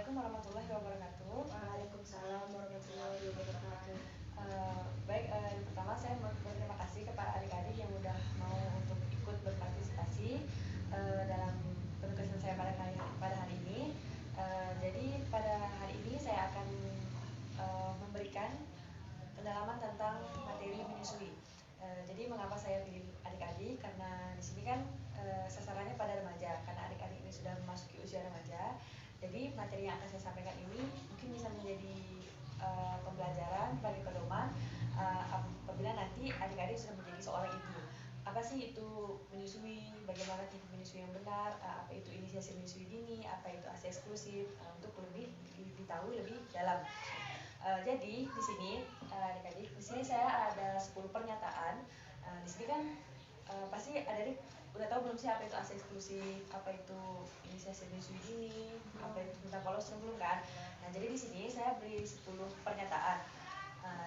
Assalamualaikum warahmatullahi wabarakatuh. Waalaikumsalam warahmatullahi wabarakatuh. Baik, yang pertama saya mau berterima kasih kepada adik-adik yang udah mau untuk ikut berpartisipasi dalam penugasan saya pada hari ini. Jadi pada hari ini saya akan memberikan pendalaman tentang materi menyusui. Jadi mengapa saya pilih adik-adik? Karena di sini kan sasarannya pada remaja, karena adik-adik ini sudah memasuki usia remaja. Jadi materi yang akan saya sampaikan ini mungkin bisa menjadi pembelajaran bagi pedoman apabila nanti adik-adik sudah menjadi seorang ibu. Apa sih itu menyusui? Bagaimana tipe menyusui yang benar? Apa itu inisiasi menyusui dini? Apa itu ASI eksklusif? Untuk lebih diketahui lebih dalam. Jadi di sini adik-adik, di sini saya ada 10 pernyataan. Di sini kan pasti adik-adik udah tahu belum sih apa itu ASI eksklusif, apa itu inisiasi menyusui dini, apa itu tentang kolostrum belum kan? Nah, jadi di sini saya beri 10 pernyataan.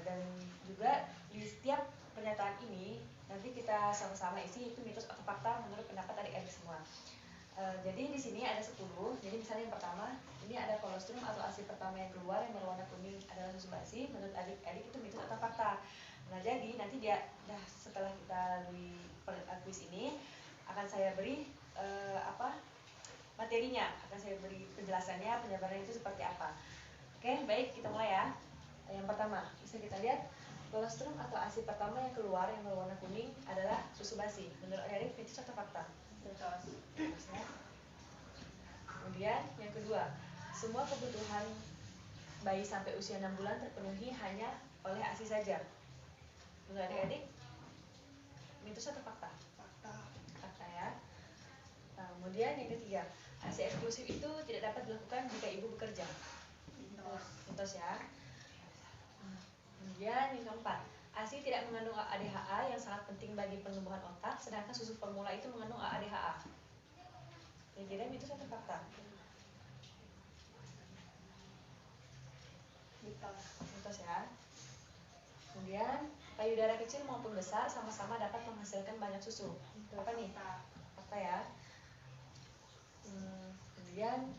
Dan juga di setiap pernyataan ini nanti kita sama-sama isi itu mitos atau fakta menurut pendapat adik-adik semua. Jadi di sini ada 10. Jadi misalnya yang pertama, ini ada kolostrum atau ASI pertama yang keluar yang berwarna kuning adalah susu basi. Menurut adik-adik itu mitos atau fakta. Nah, jadi nanti setelah kita lalui kuis ini akan saya beri materinya, akan saya beri penjelasannya, penjabarannya itu seperti apa. Oke, baik, kita mulai ya. Yang pertama, bisa kita lihat kolostrum atau ASI pertama yang keluar yang berwarna kuning adalah susu basi. Menurut adik mitos atau fakta? Mitos. Kemudian yang kedua, semua kebutuhan bayi sampai usia 6 bulan terpenuhi hanya oleh ASI saja. Menurut adik-adik mitos atau fakta? Fakta ya. Nah, kemudian yang ketiga, ASI eksklusif itu tidak dapat dilakukan jika ibu bekerja. Mitos ya. Kemudian yang keempat, ASI tidak mengandung ADHA yang sangat penting bagi penumbuhan otak, sedangkan susu formula itu mengandung ADHA. Kira-kira mitos atau fakta? Mitos ya. Kemudian payudara kecil maupun besar sama-sama dapat menghasilkan banyak susu. Apa nih? Fakta ya. Kemudian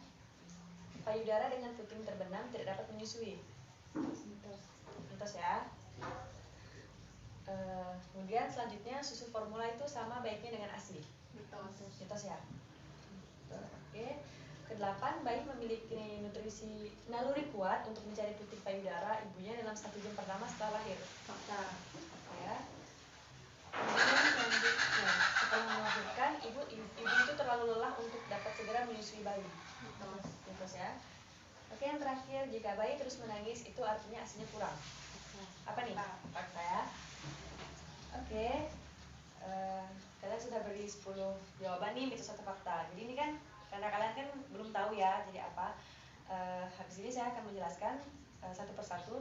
payudara dengan puting terbenam tidak dapat menyusui. Mitos ya. Kemudian selanjutnya susu formula itu sama baiknya dengan ASI. Mitos ya. Oke. Kedelapan, bayi memiliki nutrisi naluri kuat untuk mencari puting payudara ibunya dalam 1 jam pertama setelah lahir. Fakta ya. Kemudian selanjutnya, setelah melahirkan ibu itu terlalu lelah untuk dapat segera menyusui bayi. Mitos ya. Oke, yang terakhir, jika bayi terus menangis itu artinya ASInya kurang. Apa nih? Fakta ya. Oke. Kalian sudah beri 10 jawaban nih, mitos atau fakta. Jadi ini kan karena kalian kan belum tahu ya jadi apa. Habis ini saya akan menjelaskan satu persatu.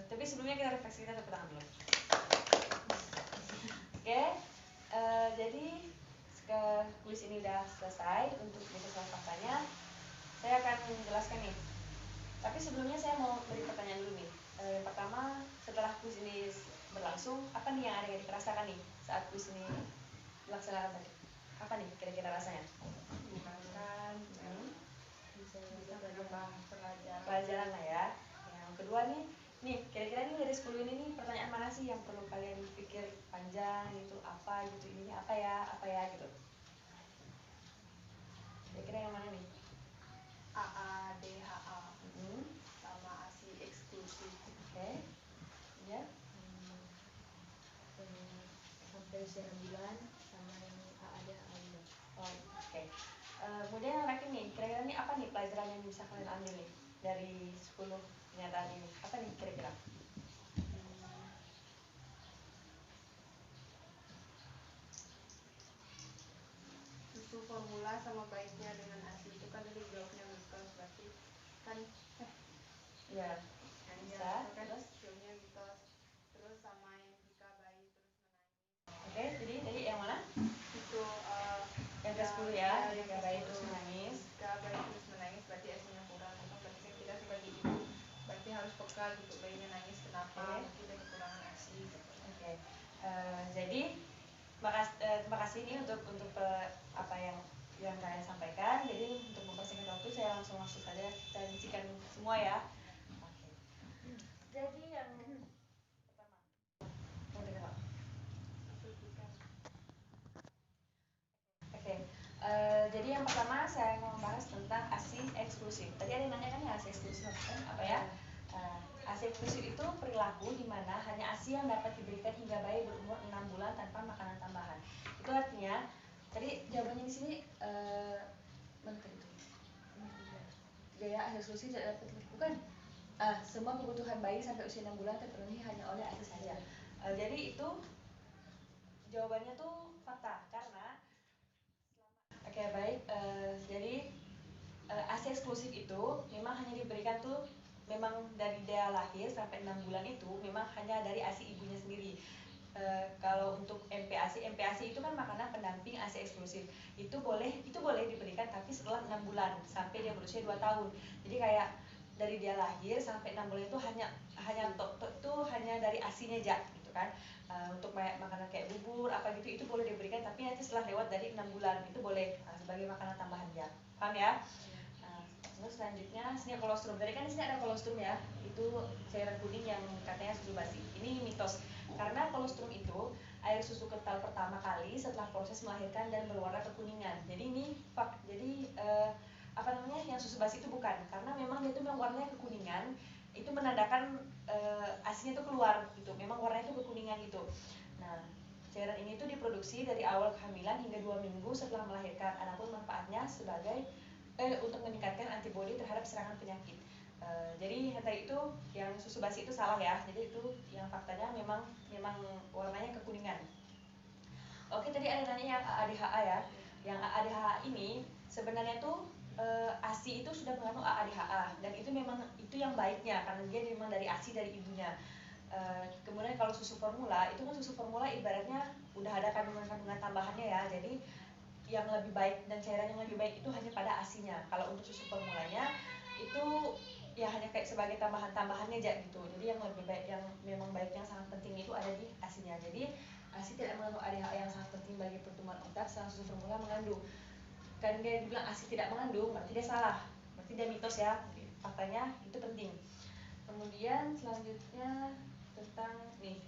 Tapi sebelumnya kita refleksi, kita tepuk tangan dulu. Oke. Jadi kuis ini udah selesai untuk mitos dan faktanya. Saya akan menjelaskan nih. Tapi sebelumnya saya mau beri pertanyaan dulu nih. Yang pertama, setelah kuis ini berlangsung, apa nih yang adik-adik rasakan nih saat kuis ini dilaksanakan tadi? Apa nih kira-kira rasanya? Bisa menambah pelajaran lah ya. Yang kedua nih kira-kira nih dari 10 ini nih pertanyaan mana sih yang perlu kalian pikir panjang gitu, apa gitu, ininya apa ya gitu. Kira-kira yang mana nih? AADHA sama ASI eksklusif. Oke. Ya. Sampai usia 6 bulan sama yang AADHA juga. Oke. Kemudian yang terakhir nih, kira-kira nih apa nih pelajaran yang bisa kalian ambil nih dari 10 pernyataan ini? Apa nih kira-kira? Susu formula sama baiknya dengan ASI itu kan tadi jawabnya mitos, berarti kan Ya. Bisa. Terus jawabnya mitos. Terus sama yang jika bayi terus menangis. Oke, jadi tadi yang mana? Itu yang ke-10 ya, jika bayi terus menangis. Jika bayi terus menangis berarti ASI-nya kurang. Atau berarti kan kita sebagai ibu berarti harus peka gitu, bayinya nangis kenapa, mungkin ada kekurangan ASI gitu. Oke. Jadi terima kasih nih untuk apa yang kalian sampaikan. Jadi untuk mempersingkat waktu saya langsung langsung saja kita rincikan semua ya. Oke. Jadi yang pertama, Oke, jadi yang pertama saya mau membahas tentang ASI eksklusif. Tadi ada yang nanya kan ya ASI eksklusif apa ya? ASI eksklusif itu perilaku di mana hanya ASI yang dapat diberikan hingga bayi berumur 6 bulan tanpa makanan tambahan. Itu artinya, tadi jawabannya di sini mana tadi itu? Gaya ASI eksklusif tidak dapat bukan? Semua kebutuhan bayi sampai usia 6 bulan terpenuhi hanya oleh ASI saja. Jadi itu jawabannya tuh fakta karena Oke, baik. Jadi ASI eksklusif itu memang hanya diberikan tuh memang dari dia lahir sampai 6 bulan itu memang hanya dari ASI ibunya sendiri. Kalau untuk MPASI itu kan makanan pendamping ASI eksklusif. Itu boleh diberikan tapi setelah 6 bulan sampai dia berusia 2 tahun. Jadi kayak dari dia lahir sampai 6 bulan itu hanya dari ASINya aja gitu kan. Untuk makanan kayak bubur apa gitu itu boleh diberikan tapi nanti setelah lewat dari 6 bulan itu boleh sebagai makanan tambahan ya. Paham ya? Terus selanjutnya sini kolostrum. Tadi kan di sini ada kolostrum ya. Itu cairan kuning yang katanya susu basi. Ini mitos. Karena kolostrum itu air susu kental pertama kali setelah proses melahirkan dan berwarna kekuningan. Jadi ini yang susu basi itu bukan. Karena memang dia itu memang warnanya kekuningan. Itu menandakan asinya itu keluar gitu. Memang warnanya itu kekuningan gitu. Nah, cairan ini tuh diproduksi dari awal kehamilan hingga 2 minggu setelah melahirkan. Adapun manfaatnya sebagai untuk meningkatkan antibodi terhadap serangan penyakit. Jadi tadi itu yang susu basi itu salah ya. Jadi itu yang faktanya memang warnanya kekuningan. Oke, tadi ada nanya yang AADHA ya. Yang AADHA ini sebenarnya tuh ASI itu sudah mengandung AADHA dan itu memang itu yang baiknya karena dia memang dari ASI dari ibunya. Kemudian kalau susu formula itu kan susu formula ibaratnya udah ada kandungan-kandungan tambahannya ya. Jadi yang lebih baik dan cairan yang lebih baik itu hanya pada ASINya. Kalau untuk susu formulanya itu ya hanya kayak sebagai tambahan-tambahannya aja gitu. Jadi yang lebih baik, yang memang baik yang sangat penting itu ada di ASINya. Jadi ASI tidak mengandung ADHA yang sangat penting bagi pertumbuhan otak, sedangkan susu formula mengandung. Kan dia bilang ASI tidak mengandung, berarti dia salah. Berarti dia mitos ya. Faktanya itu penting. Kemudian selanjutnya tentang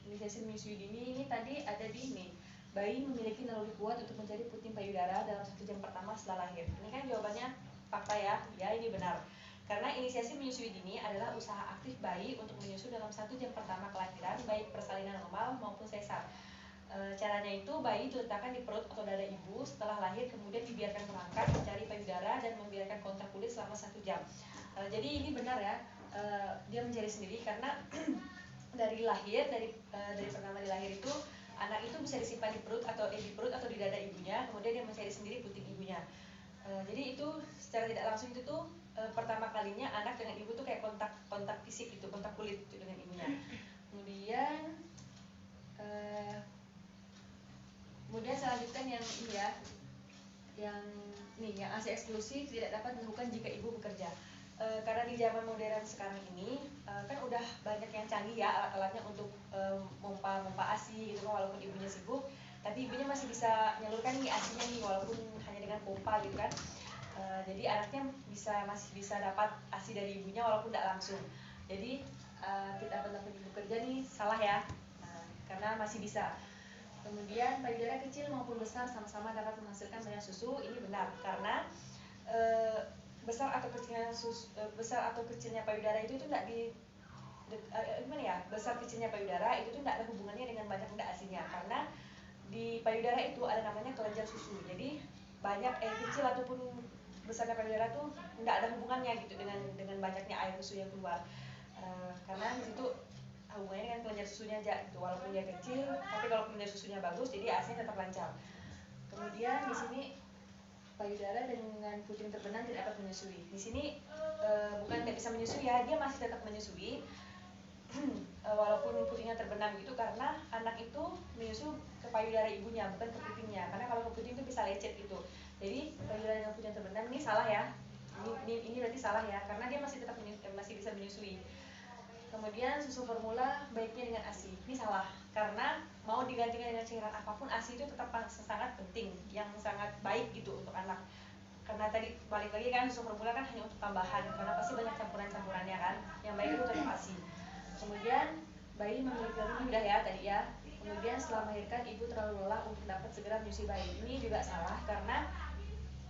inisiasi menyusui dini ini tadi ada di nih. Bayi memiliki naluri kuat untuk mencari puting payudara dalam 1 jam pertama setelah lahir. Ini kan jawabannya fakta ya, ini benar. Karena inisiasi menyusui dini adalah usaha aktif bayi untuk menyusu dalam 1 jam pertama kelahiran, baik persalinan normal maupun sesar. Caranya itu bayi diletakkan di perut atau dada ibu setelah lahir, kemudian dibiarkan merangkak mencari payudara dan membiarkan kontak kulit selama 1 jam. Jadi ini benar ya, dia mencari sendiri karena dari lahir, dari pertama di lahir itu anak itu bisa disimpan di perut atau di dada ibunya, kemudian dia mencari sendiri puting ibunya. Jadi itu secara tidak langsung itu tuh pertama kalinya anak dengan ibu tuh kayak kontak fisik gitu, kontak kulit gitu dengan ibunya. Kemudian saya lanjutkan yang ini ya, yang ASI eksklusif tidak dapat dilakukan jika ibu bekerja. Karena di zaman modern sekarang ini kan udah banyak yang canggih ya alat-alatnya untuk mompa ASI gitu kan, walaupun ibunya sibuk tapi ibunya masih bisa nyalurkan nih ASINya nih walaupun hanya dengan pompa gitu kan. Jadi anaknya masih bisa dapat ASI dari ibunya walaupun tidak langsung. Jadi tidak dapat ibu bekerja nih salah ya, karena masih bisa. Kemudian payudara kecil maupun besar sama-sama dapat menghasilkan banyak susu. Ini benar karena besar atau kecilnya payudara itu tidak besar kecilnya payudara itu tuh tidak ada hubungannya dengan banyak tidak ASINya, karena di payudara itu ada namanya kelenjar susu. Jadi banyak kecil ataupun besarnya payudara tuh tidak ada hubungannya gitu dengan banyaknya air susu yang keluar. Karena di situ hubungannya dengan kelenjar susunya aja gitu. Walaupun dia kecil, tapi kalau kelenjar susunya bagus, jadi ASINya tetap lancar. Kemudian di sini payudara dengan puting terbenam tidak dapat menyusui. Di sini bukan tidak bisa menyusui ya, dia masih tetap menyusui walaupun putingnya terbenam gitu, karena anak itu menyusu ke payudara ibunya bukan ke putingnya. Karena kalau ke puting itu bisa lecet gitu. Jadi payudara dengan puting terbenam ini salah ya. Ini berarti salah ya, karena dia masih tetap masih bisa menyusui. Kemudian susu formula baiknya dengan ASI. Ini salah, karena mau digantikan dengan cairan apapun ASI itu tetap sangat penting, yang sangat baik gitu untuk anak. karena tadi balik lagi kan susu formula kan hanya untuk tambahan, karena pasti banyak campurannya kan, yang baik itu tetap ASI. Kemudian bayi memiliki ini udah ya tadi ya. Kemudian setelah melahirkan ibu terlalu lelah untuk dapat segera menyusui bayi. Ini juga salah, karena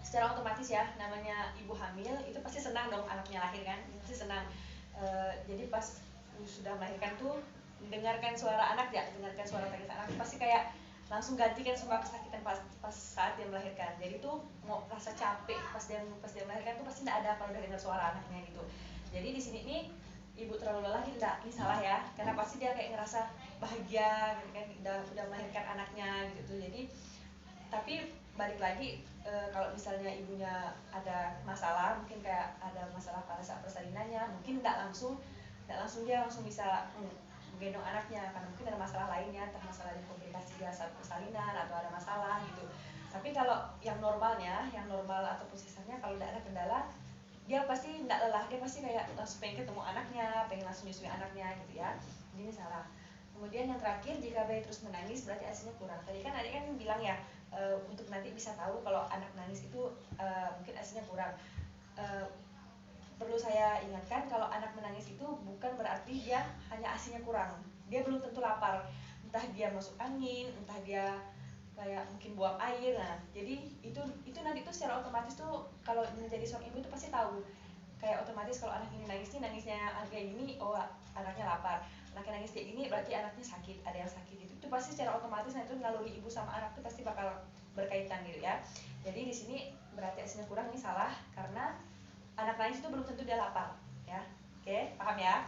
secara otomatis ya, namanya ibu hamil itu pasti senang dong anaknya lahir kan, pasti senang. Jadi pas sudah melahirkan tuh dengarkan suara anak ya, dengarkan suara tangis anak pasti kayak langsung gantikan semua kesakitan pas saat dia melahirkan. Jadi tuh mau rasa capek pas dia melahirkan tuh pasti tidak ada kalau udah dengar suara anaknya gitu. Jadi di sini nih ibu terlalu lelah ini salah ya, karena pasti dia kayak ngerasa bahagia gitu kan, udah melahirkan anaknya gitu. Jadi tapi balik lagi, kalau misalnya ibunya ada masalah, mungkin kayak ada masalah pada saat persalinannya, mungkin nggak langsung dia langsung bisa menggendong anaknya, karena mungkin ada masalah lainnya, entah masalah di komplikasi dia saat persalinan atau ada masalah gitu. Tapi kalau yang normalnya, yang normal ataupun sisanya, kalau tidak ada kendala, dia pasti tidak lelah, dia pasti kayak langsung pengen ketemu anaknya, pengen langsung nyusui anaknya gitu ya. Ini salah. Kemudian yang terakhir, jika bayi terus menangis berarti ASI-nya kurang. Tadi kan adik kan bilang ya, untuk nanti bisa tahu kalau anak nangis itu mungkin ASI-nya kurang. Perlu saya ingatkan kalau anak menangis itu bukan berarti dia hanya ASI-nya kurang. Dia belum tentu lapar. Entah dia masuk angin, entah dia kayak mungkin buang air. Nah, jadi itu nanti tuh secara otomatis tuh kalau menjadi seorang ibu itu pasti tahu. Kayak otomatis kalau anak ini nangis nih, nangisnya kayak gini, oh anaknya lapar. Anaknya nangis kayak gini berarti anaknya sakit, ada yang sakit gitu. Itu pasti secara otomatis nanti itu melalui ibu sama anak itu pasti bakal berkaitan gitu ya. Jadi di sini berarti ASI-nya kurang, ini salah, karena anak nangis itu belum tentu dia lapar ya. Oke, paham ya?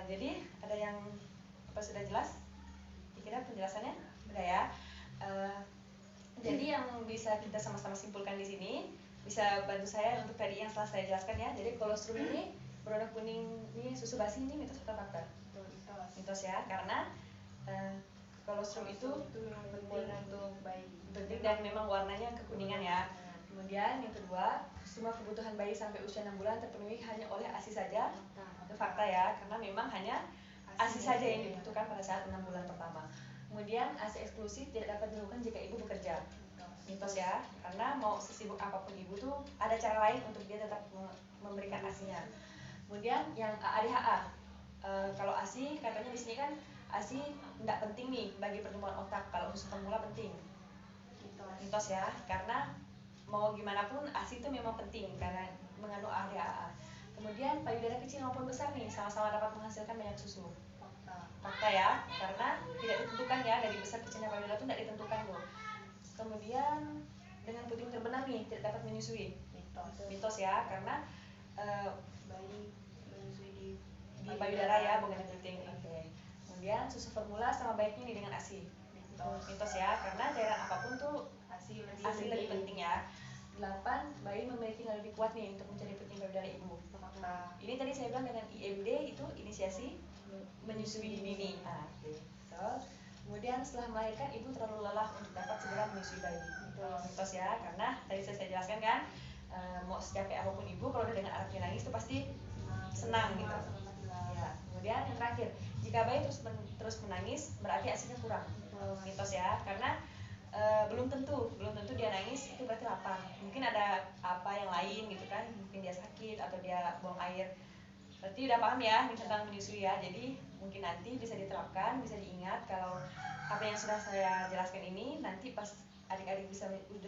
Jadi ada yang apa sudah jelas? Kira penjelasannya udah ya. Jadi yang bisa kita sama-sama simpulkan di sini, bisa bantu saya untuk tadi yang setelah saya jelaskan ya. Jadi kolostrum ini berwarna kuning, ini susu basi, ini mitos atau fakta? Mitos ya, karena kolostrum itu penting untuk bayi, penting dan memang warnanya kekuningan ya. Kemudian yang kedua, semua kebutuhan bayi sampai usia 6 bulan terpenuhi hanya oleh ASI saja. Itu fakta ya, karena memang hanya ASI saja yang dibutuhkan pada saat 6 bulan pertama. Kemudian ASI eksklusif tidak dapat dilakukan jika ibu bekerja. Mitos ya, karena mau sesibuk apapun ibu tuh ada cara lain untuk dia tetap memberikan ASI-nya. Kemudian yang ADHA, kalau ASI katanya di sini kan ASI tidak penting nih bagi pertumbuhan otak, kalau susu formula penting. Mitos ya, karena mau gimana pun ASI itu memang penting karena mengandung ADHA. Kemudian payudara kecil maupun besar nih sama-sama dapat menghasilkan banyak susu. Fakta ya, karena tidak ditentukan ya, dari besar kecilnya payudara itu tidak ditentukan loh. Kemudian dengan puting terbenam nih tidak dapat menyusui. Mitos ya, karena bayi menyusui di payudara ya, bukan di puting. Oke. Kemudian susu formula sama baiknya nih dengan ASI. Mitos ya, karena cairan apapun tuh ASI lebih penting ya. 8. Bayi memiliki naluri lebih kuat nih untuk mencari puting payudara ibu. Ini tadi saya bilang dengan IMD itu inisiasi menyusui dini. Nah, so, kemudian setelah melahirkan ibu terlalu lelah untuk dapat segera menyusui bayi. Mitos ya, karena tadi saya jelaskan kan, mau secapek apapun ibu kalau udah dengar anaknya nangis itu pasti senang gitu. Ya, kemudian yang terakhir, jika bayi terus menangis berarti ASI-nya kurang. Mitos ya, karena belum tentu dia nangis itu berarti lapar. Mungkin ada apa yang lain gitu kan, mungkin dia sakit atau dia buang air. Berarti udah paham ya tentang menyusui ya. Jadi mungkin nanti bisa diterapkan, bisa diingat kalau apa yang sudah saya jelaskan ini, nanti pas adik-adik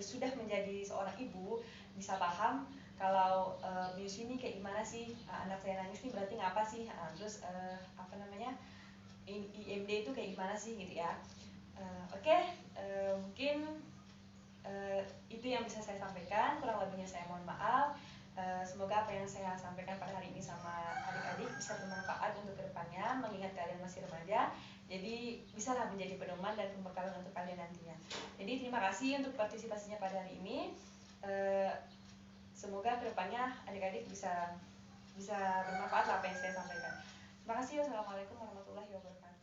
sudah menjadi seorang ibu bisa paham kalau menyusui ini kayak gimana sih, anak saya nangis nih berarti ngapa sih, terus apa namanya IMD itu kayak gimana sih gitu ya. Oke, mungkin itu yang bisa saya sampaikan, kurang lebihnya saya mohon maaf. Semoga apa yang saya sampaikan pada hari ini sama adik-adik bisa bermanfaat untuk kedepannya, mengingat kalian masih remaja, jadi bisalah menjadi pedoman dan pembekalan untuk kalian nantinya. Jadi terima kasih untuk partisipasinya pada hari ini. Semoga kedepannya adik-adik bisa bermanfaat lah apa yang saya sampaikan. Terima kasih. Wassalamualaikum warahmatullahi wabarakatuh.